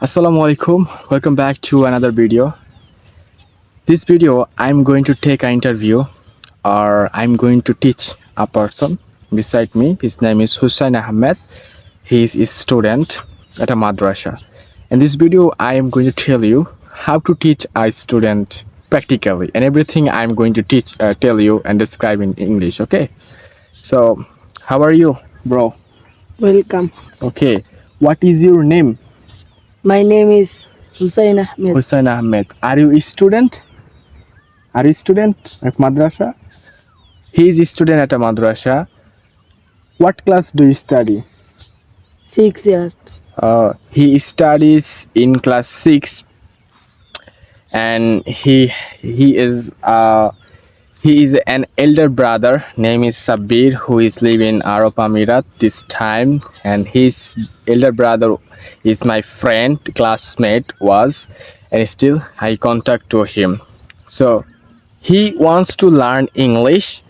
Assalamu alaikum. Welcome back to another video. This video I'm going to take an interview or I'm going to teach a person beside me. His name is Hussein Ahmed. He is a student at a madrasa. In this video I am going to tell you how to teach a student practically and everything I'm going to tell you and describe in English, okay? So, how are you, bro? Welcome. Okay. What is your name? My name is Hussein Ahmed. Hussein Ahmed. Are you a student? Are you a student at madrasa? He is a student at a madrasa. What class do you study? 6 years. He studies in class 6 and he is an elder brother. Name is Sabir, who is living in Arab Emirat this time, and his elder brother is my friend, classmate was, and still I contact to him. So he wants to learn English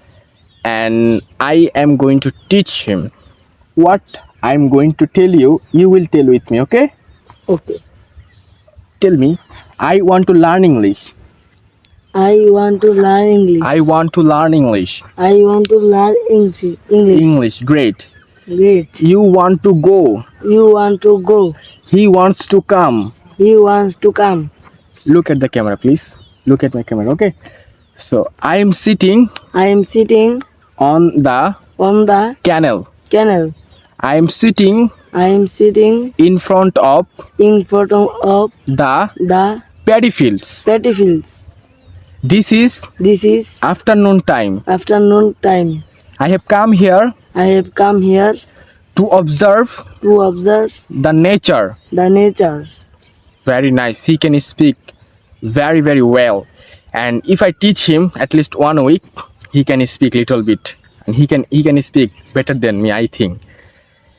and I am going to teach him. What I'm going to tell you, you will tell with me, okay? Okay. Tell me, I want to learn English. I want to learn English. I want to learn English. I want to learn English. English, great. Great. You want to go. You want to go. He wants to come. He wants to come. Look at the camera, please. Look at my camera, okay? So, I am sitting I am sitting on the on the canal. canal. I am sitting I am sitting in front of in front of the paddy fields. paddy fields. This is Afternoon time. time. I have come here I have come here to observe to observe the nature. the nature. Very nice. He can speak very, very well. And if I teach him at least 1 week, he can speak little bit. And he can speak better than me, I think.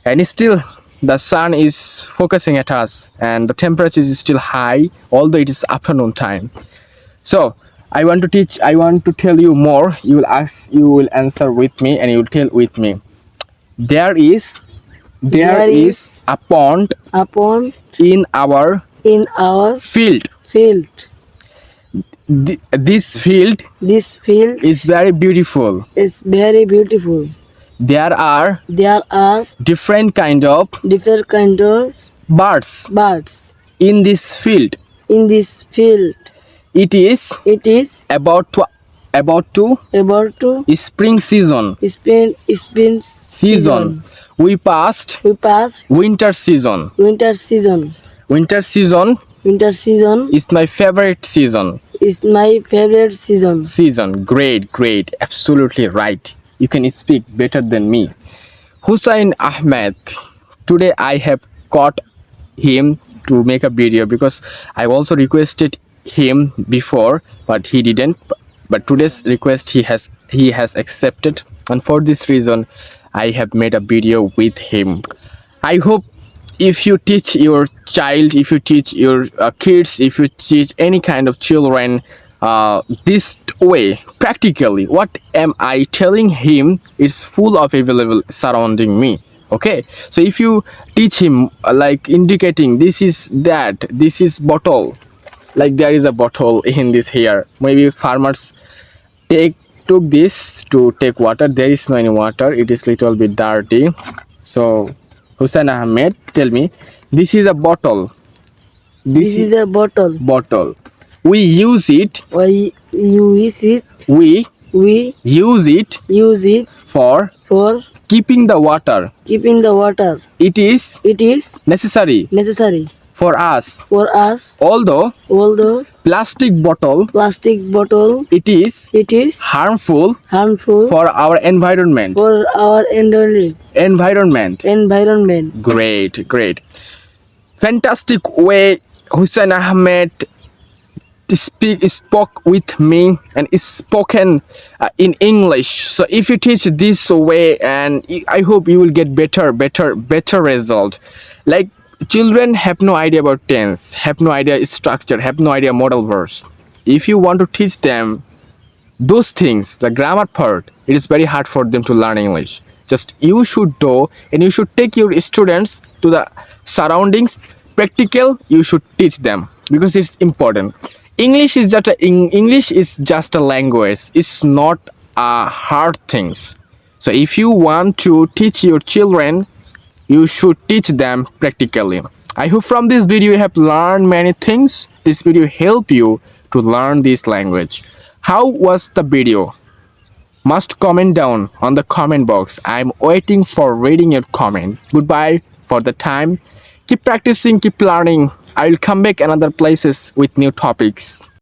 And still, the sun is focusing at us and the temperature is still high, although it is afternoon time. So, I want to tell you more. You will answer with me and you will tell with me. There is a pond in our field. This field is very beautiful. is very beautiful. There are There are different kind of different kind of birds birds in this field. in this field. It is It is about to about to spring season. spring season. We passed We passed winter season. winter season. Winter season Winter season is my favorite season. is my favorite season. Great, absolutely right. You can speak better than me. Hussein Ahmed, today I have caught him to make a video because I also requested him before, but he didn't. But today's request he has accepted, and for this reason I have made a video with him. I hope if you teach your child, if you teach your kids, if you teach any kind of children this way practically, what am I telling him is full of available surrounding me. Okay, so if you teach him like indicating this is bottle, like there is a bottle in this here, maybe farmers took this to take water. There is no any water, it is little bit dirty. So Hussein Ahmed, tell me, this is a bottle. This is a bottle. We use it. Why you use it? We We use it for for keeping the water. keeping the water. It is It is necessary necessary for us. for us. Although Although plastic bottle, plastic bottle it is it is harmful harmful for our environment. for our Environment. Great. Fantastic way Hussein Ahmed spoke with me and is spoken in English. So if you teach this way, and I hope you will get better result. Like children have no idea about tense, have no idea structure, have no idea modal verbs. If you want to teach them those things, the grammar part, it is very hard for them to learn English. Just you should do, and you should take your students to the surroundings, practical, you should teach them because it's important. English is just a language. It's not a hard things. So if you want to teach your children, you should teach them practically. I hope from this video you have learned many things. This video help you to learn this language. How was the video? Must comment down on the comment box. I'm waiting for reading your comment. Goodbye for the time. Keep practicing, keep learning. I will come back another places with new topics.